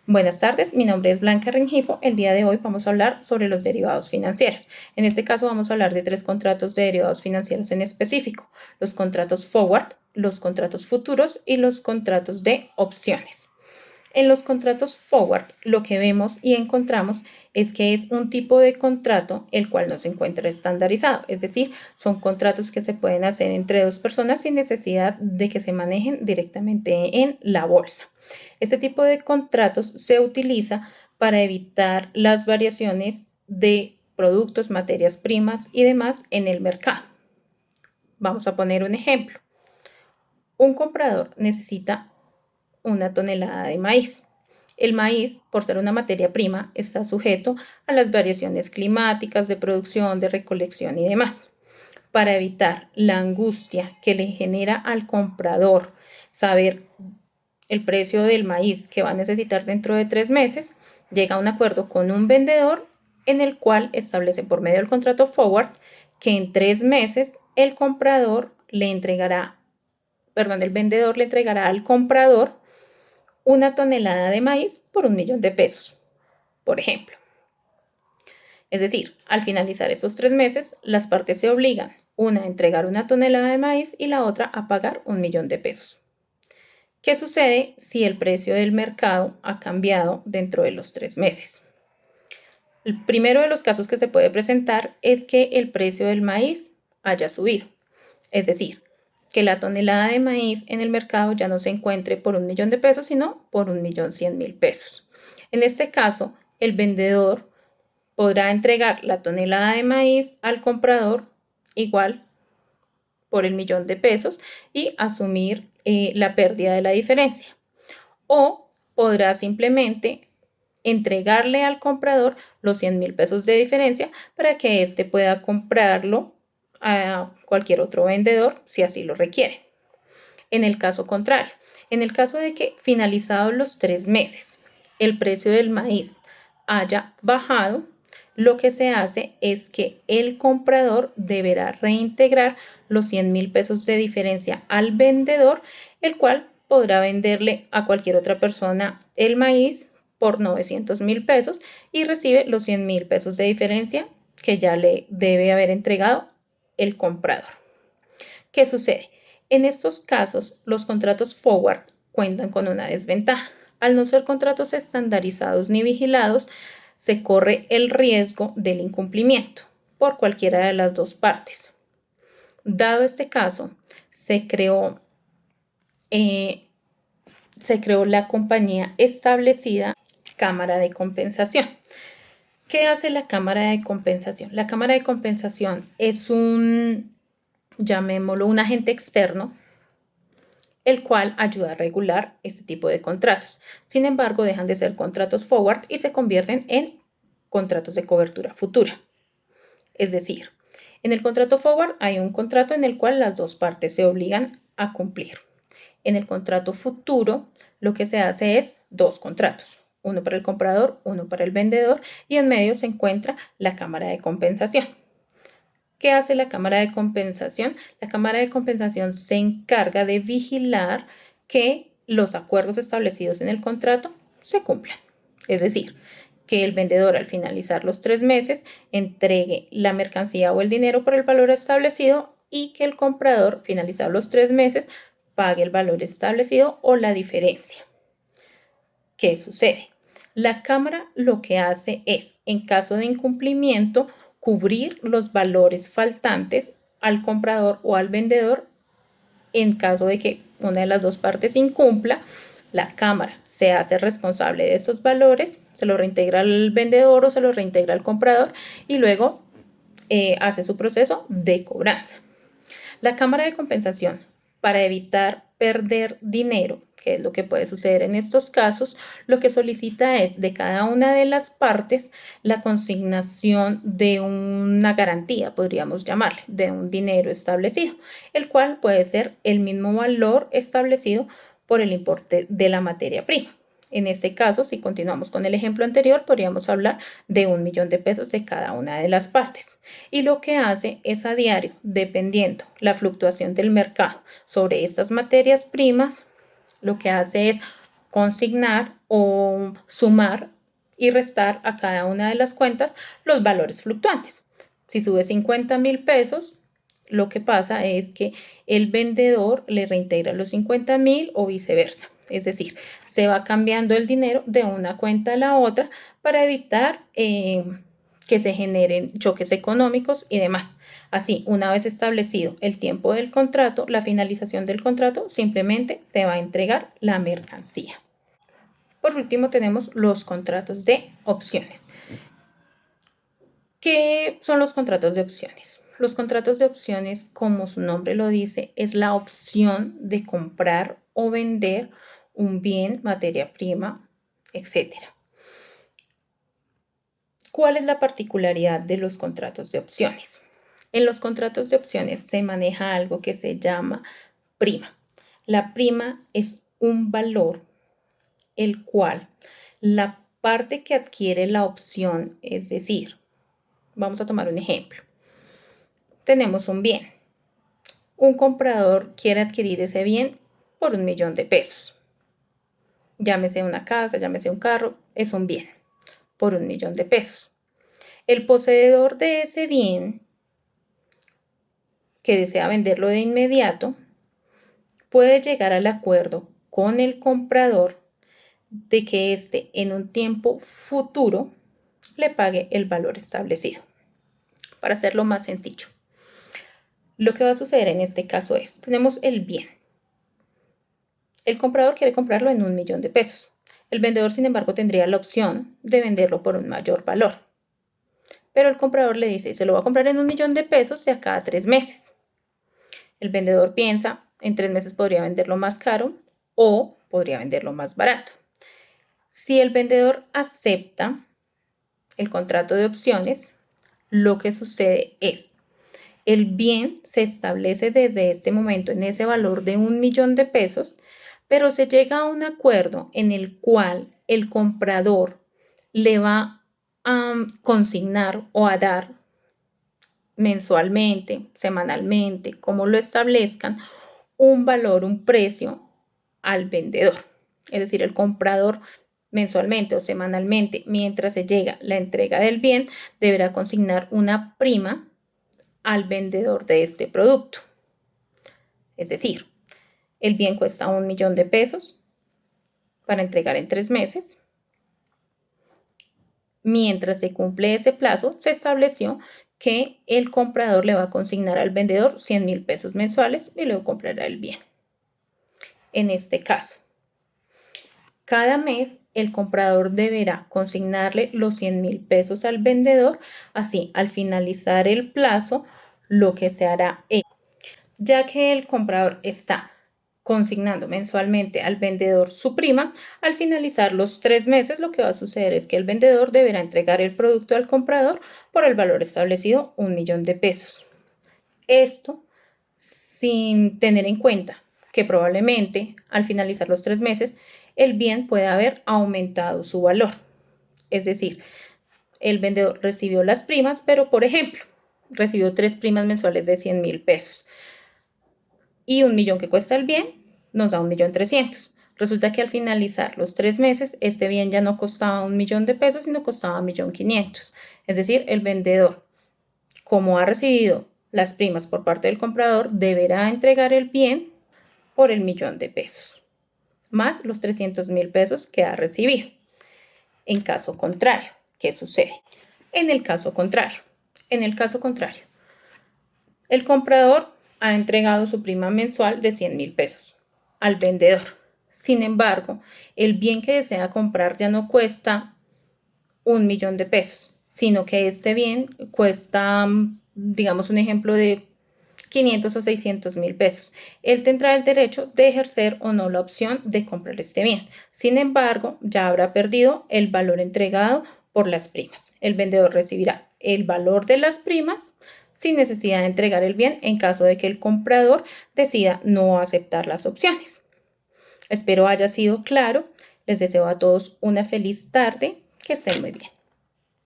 Buenas tardes, mi nombre es Blanca Rengifo. El día de hoy vamos a hablar sobre los derivados financieros. En este caso vamos a hablar de 3 contratos de derivados financieros en específico: los contratos forward, los contratos futuros y los contratos de opciones. En los contratos forward, lo que vemos y encontramos es que es un tipo de contrato el cual no se encuentra estandarizado, es decir, son contratos que se pueden hacer entre dos personas sin necesidad de que se manejen directamente en la bolsa. Este tipo de contratos se utiliza para evitar las variaciones de productos, materias primas y demás en el mercado. Vamos a poner un ejemplo. Un comprador necesita 1 tonelada de maíz. El maíz, por ser una materia prima, está sujeto a las variaciones climáticas de producción, de recolección y demás. Para evitar la angustia que le genera al comprador saber el precio del maíz que va a necesitar dentro de 3 meses, llega a un acuerdo con un vendedor en el cual establece por medio del contrato forward que en 3 meses el vendedor le entregará al comprador 1 tonelada de maíz por 1 millón de pesos, por ejemplo. Es decir, al finalizar esos 3 meses, las partes se obligan, una a entregar 1 tonelada de maíz y la otra a pagar 1 millón de pesos. ¿Qué sucede si el precio del mercado ha cambiado dentro de los 3 meses? El primero de los casos que se puede presentar es que el precio del maíz haya subido, es decir, que la tonelada de maíz en el mercado ya no se encuentre por 1 millón de pesos, sino por 1.100.000 pesos. En este caso, el vendedor podrá entregar la tonelada de maíz al comprador igual por el 1.000.000 de pesos y asumir la pérdida de la diferencia. O podrá simplemente entregarle al comprador los 100.000 pesos de diferencia para que éste pueda comprarlo a cualquier otro vendedor si así lo requiere. En el caso contrario, en el caso de que finalizados los 3 meses el precio del maíz haya bajado, lo que se hace es que el comprador deberá reintegrar los 100.000 pesos de diferencia al vendedor, el cual podrá venderle a cualquier otra persona el maíz por 900.000 pesos y recibe los 100.000 pesos de diferencia que ya le debe haber entregado el comprador. ¿Qué sucede? En estos casos, los contratos forward cuentan con una desventaja. Al no ser contratos estandarizados ni vigilados, se corre el riesgo del incumplimiento por cualquiera de las dos partes. Dado este caso, se creó la compañía establecida Cámara de Compensación. ¿Qué hace la Cámara de Compensación? La Cámara de Compensación es llamémoslo, un agente externo, el cual ayuda a regular este tipo de contratos. Sin embargo, dejan de ser contratos forward y se convierten en contratos de cobertura futura. Es decir, en el contrato forward hay un contrato en el cual las dos partes se obligan a cumplir. En el contrato futuro, lo que se hace es 2 contratos, uno para el comprador, uno para el vendedor, y en medio se encuentra la Cámara de Compensación. ¿Qué hace la Cámara de Compensación? La Cámara de Compensación se encarga de vigilar que los acuerdos establecidos en el contrato se cumplan. Es decir, que el vendedor al finalizar los 3 meses entregue la mercancía o el dinero por el valor establecido y que el comprador, finalizados los 3 meses, pague el valor establecido o la diferencia. ¿Qué sucede? La Cámara lo que hace es, en caso de incumplimiento, cubrir los valores faltantes al comprador o al vendedor. En caso de que una de las dos partes incumpla, la Cámara se hace responsable de estos valores, se lo reintegra al vendedor o se lo reintegra al comprador y luego hace su proceso de cobranza. La Cámara de Compensación, para evitar perder dinero, que es lo que puede suceder en estos casos, lo que solicita es de cada una de las partes la consignación de una garantía, podríamos llamarle, de un dinero establecido, el cual puede ser el mismo valor establecido por el importe de la materia prima. En este caso, si continuamos con el ejemplo anterior, podríamos hablar de 1 millón de pesos de cada una de las partes. Y lo que hace es a diario, dependiendo la fluctuación del mercado sobre estas materias primas, lo que hace es consignar o sumar y restar a cada una de las cuentas los valores fluctuantes. Si sube 50.000 pesos, lo que pasa es que el vendedor le reintegra los 50.000 o viceversa. Es decir, se va cambiando el dinero de una cuenta a la otra para evitar que se generen choques económicos y demás. Así, una vez establecido el tiempo del contrato, la finalización del contrato, simplemente se va a entregar la mercancía. Por último, tenemos los contratos de opciones. ¿Qué son los contratos de opciones? Los contratos de opciones, como su nombre lo dice, es la opción de comprar o vender un bien, materia prima, etc. ¿Cuál es la particularidad de los contratos de opciones? En los contratos de opciones se maneja algo que se llama prima. La prima es un valor el cual la parte que adquiere la opción, es decir, vamos a tomar un ejemplo. Tenemos un bien. Un comprador quiere adquirir ese bien por 1.000.000 de pesos. Llámese una casa, llámese un carro, es un bien por 1.000.000 de pesos. El poseedor de ese bien, que desea venderlo de inmediato, puede llegar al acuerdo con el comprador de que éste en un tiempo futuro le pague el valor establecido. Para hacerlo más sencillo, lo que va a suceder en este caso es, tenemos el bien. El comprador quiere comprarlo en 1.000.000 de pesos. El vendedor, sin embargo, tendría la opción de venderlo por un mayor valor. Pero el comprador le dice, se lo va a comprar en 1.000.000 de pesos de acá a 3 meses. El vendedor piensa, en 3 meses podría venderlo más caro o podría venderlo más barato. Si el vendedor acepta el contrato de opciones, lo que sucede es, el bien se establece desde este momento en ese valor de 1.000.000 de pesos, pero se llega a un acuerdo en el cual el comprador le va a consignar o a dar mensualmente, semanalmente, como lo establezcan, un valor, un precio al vendedor. Es decir, el comprador mensualmente o semanalmente, mientras se llega la entrega del bien, deberá consignar una prima al vendedor de este producto. Es decir, el bien cuesta 1.000.000 de pesos para entregar en 3 meses. Mientras se cumple ese plazo, se estableció que el comprador le va a consignar al vendedor 100.000 pesos mensuales y luego comprará el bien. En este caso, cada mes el comprador deberá consignarle los 100.000 pesos al vendedor. Así, al finalizar el plazo, lo que se hará es, ya que el comprador está consignando mensualmente al vendedor su prima, al finalizar los 3 meses lo que va a suceder es que el vendedor deberá entregar el producto al comprador por el valor establecido, 1.000.000 de pesos. Esto sin tener en cuenta que probablemente al finalizar los 3 meses el bien puede haber aumentado su valor. Es decir, el vendedor recibió las primas, pero por ejemplo, recibió 3 primas mensuales de 100.000 pesos. Y 1.000.000 que cuesta el bien nos da 1.300.000. Resulta que al finalizar los 3 meses, este bien ya no costaba 1.000.000 de pesos, sino costaba 1.500.000. Es decir, el vendedor, como ha recibido las primas por parte del comprador, deberá entregar el bien por el 1.000.000 de pesos, más los 300.000 pesos que ha recibido. En caso contrario, ¿qué sucede? En el caso contrario, el comprador ha entregado su prima mensual de 100.000 pesos al vendedor. Sin embargo, el bien que desea comprar ya no cuesta 1.000.000 de pesos, sino que este bien cuesta, digamos, un ejemplo de 500 o 600.000 pesos. Él tendrá el derecho de ejercer o no la opción de comprar este bien. Sin embargo, ya habrá perdido el valor entregado por las primas. El vendedor recibirá el valor de las primas sin necesidad de entregar el bien en caso de que el comprador decida no aceptar las opciones. Espero haya sido claro. Les deseo a todos una feliz tarde. Que estén muy bien.